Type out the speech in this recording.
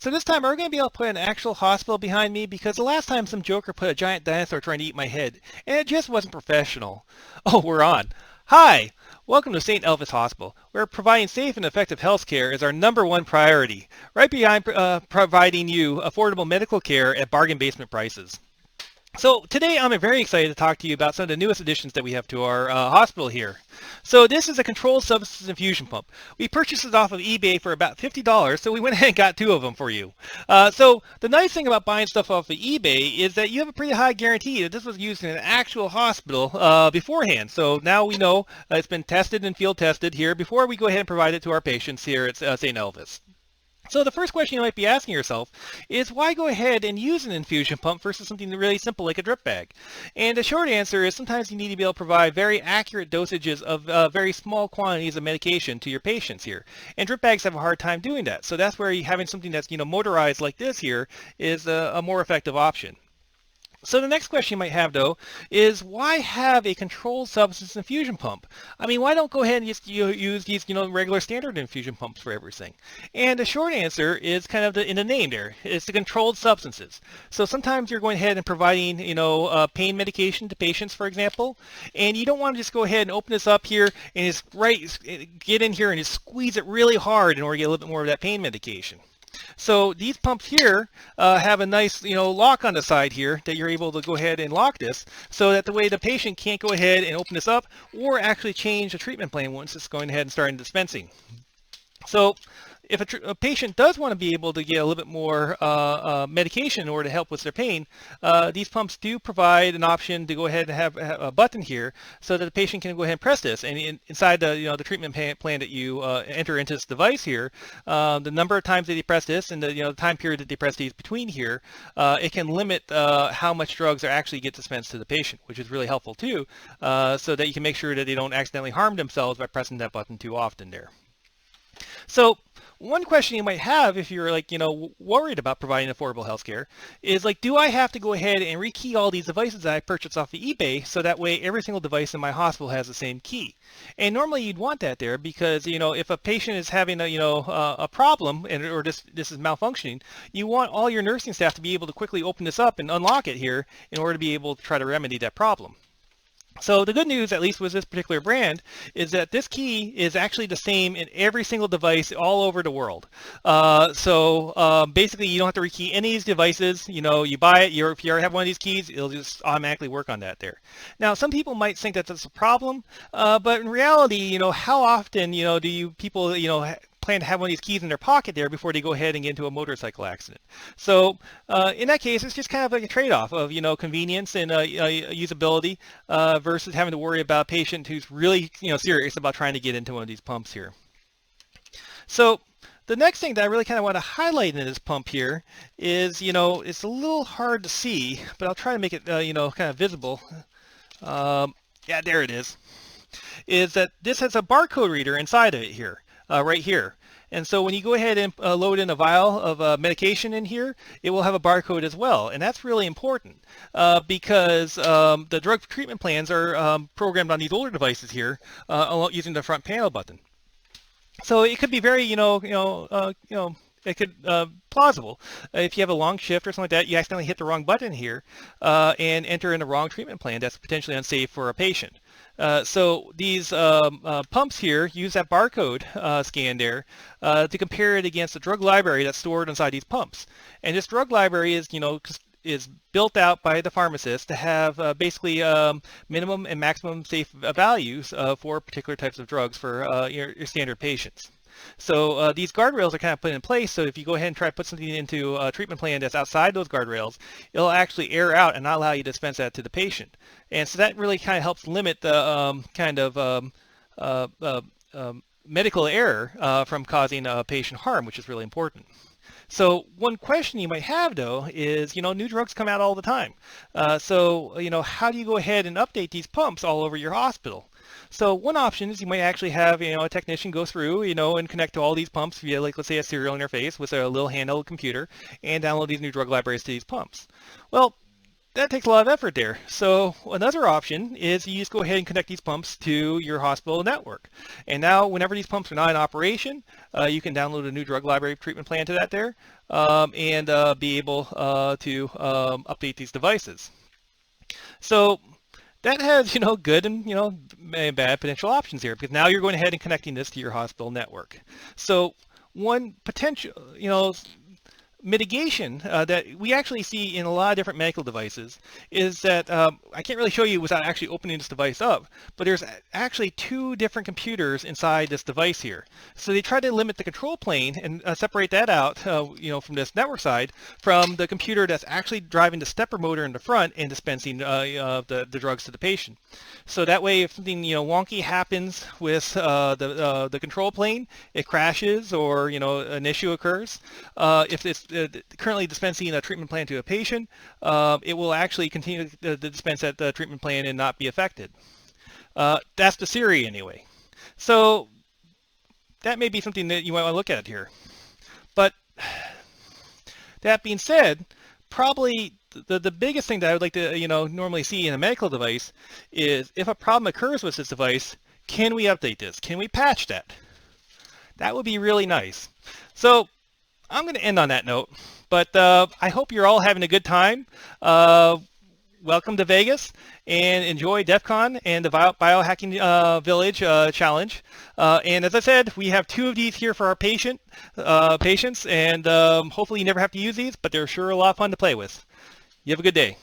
So this time we're going to be able to put an actual hospital behind me because the last time some joker put a giant dinosaur trying to eat my head, and it just wasn't professional. Oh, we're on. Hi! Welcome to St. Elvis Hospital, where providing safe and effective health care is our #1 priority, right behind providing you affordable medical care at bargain basement prices. So today I'm very excited to talk to you about some of the newest additions that we have to our hospital here. So this is a controlled substance infusion pump. We purchased it off of eBay for about $50, so we went ahead and got 2 of them for you. So the nice thing about buying stuff off of eBay is that you have a pretty high guarantee that this was used in an actual hospital beforehand. So now we know it's been tested and field tested here before we go ahead and provide it to our patients here at St. Elvis. So the first question you might be asking yourself is why go ahead and use an infusion pump versus something really simple like a drip bag? And the short answer is sometimes you need to be able to provide very accurate dosages of very small quantities of medication to your patients here. And drip bags have a hard time doing that. So that's where having something that's motorized like this here is a more effective option. So the next question you might have, though, is why have a controlled substance infusion pump? I mean, why don't go ahead and just use these, regular standard infusion pumps for everything? And the short answer is kind of in the name there. It's the controlled substances. So sometimes you're going ahead and providing, pain medication to patients, for example, and you don't want to just go ahead and open this up here and just get in here and just squeeze it really hard in order to get a little bit more of that pain medication. So these pumps here have a nice, lock on the side here that you're able to go ahead and lock this so that the way the patient can't go ahead and open this up or actually change the treatment plan once it's going ahead and starting dispensing. So if a patient does want to be able to get a little bit more medication in order to help with their pain, these pumps do provide an option to go ahead and have a button here so that the patient can go ahead and press this. And inside the the treatment plan that you enter into this device here, the number of times that they press this and the time period that they press these between here, it can limit how much drugs are actually get dispensed to the patient, which is really helpful too, so that you can make sure that they don't accidentally harm themselves by pressing that button too often there. So one question you might have if you're worried about providing affordable healthcare is do I have to go ahead and rekey all these devices that I purchased off of eBay so that way every single device in my hospital has the same key? And normally you'd want that there because if a patient is having a problem or this is malfunctioning, you want all your nursing staff to be able to quickly open this up and unlock it here in order to be able to try to remedy that problem. So the good news, at least with this particular brand, is that this key is actually the same in every single device all over the world. Basically, you don't have to rekey any of these devices. You buy it, if you have one of these keys, it'll just automatically work on that there. Now, some people might think that that's a problem, but in reality, how often, do people, plan to have one of these keys in their pocket there before they go ahead and get into a motorcycle accident. So in that case, it's just kind of like a trade-off of convenience and usability versus having to worry about a patient who's really serious about trying to get into one of these pumps here. So the next thing that I really kind of want to highlight in this pump here is it's a little hard to see, but I'll try to make it kind of visible. Yeah, there it is. Is that this has a barcode reader inside of it here. Right here. And so when you go ahead and load in a vial of medication in here, it will have a barcode as well. And that's really important because the drug treatment plans are programmed on these older devices here using the front panel button. So it could be very, it could plausible if you have a long shift or something like that, you accidentally hit the wrong button here and enter in the wrong treatment plan that's potentially unsafe for a patient. So these pumps here use that barcode scan there to compare it against the drug library that's stored inside these pumps. And this drug library is built out by the pharmacist to have basically minimum and maximum safe values for particular types of drugs for your standard patients. So these guardrails are kind of put in place, so if you go ahead and try to put something into a treatment plan that's outside those guardrails, it'll actually air out and not allow you to dispense that to the patient. And so that really kind of helps limit the medical error from causing patient harm, which is really important. So one question you might have, though, is, new drugs come out all the time. So how do you go ahead and update these pumps all over your hospital? So one option is you might actually have, a technician go through, and connect to all these pumps via, let's say, a serial interface with a little handheld computer and download these new drug libraries to these pumps. Well, that takes a lot of effort there. So another option is you just go ahead and connect these pumps to your hospital network. And now whenever these pumps are not in operation, you can download a new drug library treatment plan to that there, and be able to update these devices. So that has, good and, bad potential options here, because now you're going ahead and connecting this to your hospital network. So one potential, mitigation that we actually see in a lot of different medical devices is that I can't really show you without actually opening this device up, but there's actually two different computers inside this device here. So they try to limit the control plane and separate that out, from this network side from the computer that's actually driving the stepper motor in the front and dispensing the drugs to the patient. So that way, if something wonky happens with the control plane, it crashes or an issue occurs. If it's currently dispensing a treatment plan to a patient, it will actually continue to dispense that treatment plan and not be affected. That's the theory anyway. So that may be something that you might want to look at here. But that being said, probably the biggest thing that I would like to normally see in a medical device is if a problem occurs with this device, can we update this? Can we patch that? That would be really nice. So I'm going to end on that note, but I hope you're all having a good time. Welcome to Vegas, and enjoy DEF CON and the Biohacking Village Challenge. And as I said, we have 2 of these here for our patients, and hopefully you never have to use these, but they're sure a lot of fun to play with. You have a good day.